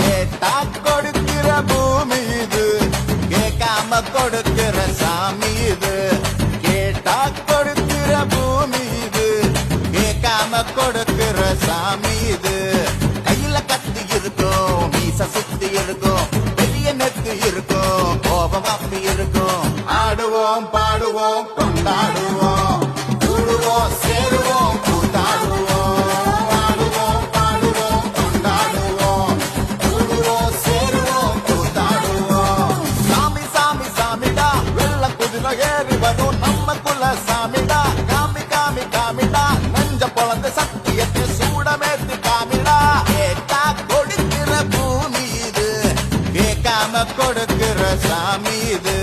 கேட்டா கொடுக்கிற பூமி இது, கேட்காம கொடுக்கிற சாமி இது. கேட்டா கொடுக்கிற பூமி இது, கேட்காம கொடுக்கிற சாமி இது. கையில கத்தி இருக்கும், மீச சுத்தி இருக்கும், பெரிய நெத்து இருக்கும், கோபம் அப்பி இருக்கும். ஆடுவோம் பாடுவோம் கொண்டாடுவோம், கூடுவோம் சேருவோம் கூத்தாடுவோம். ஆடுவோம் பாடுவோம் கொண்டாடுவோம், கூடுவோம் சேருவோம் கூத்தாடுவோம். சாமி சாமி சாமிடா, வெள்ள குதிரை ஏறி வரும் நம்ம குல சாமிடா. காமி காமி காமிடா, நெஞ்ச பொழந்த சத்தியத்தை சூடமேத்தி காமிடா. கேட்டா கொடுக்கிற பூமி இது, கேட்காம கொடுக்கிற சாமி இது.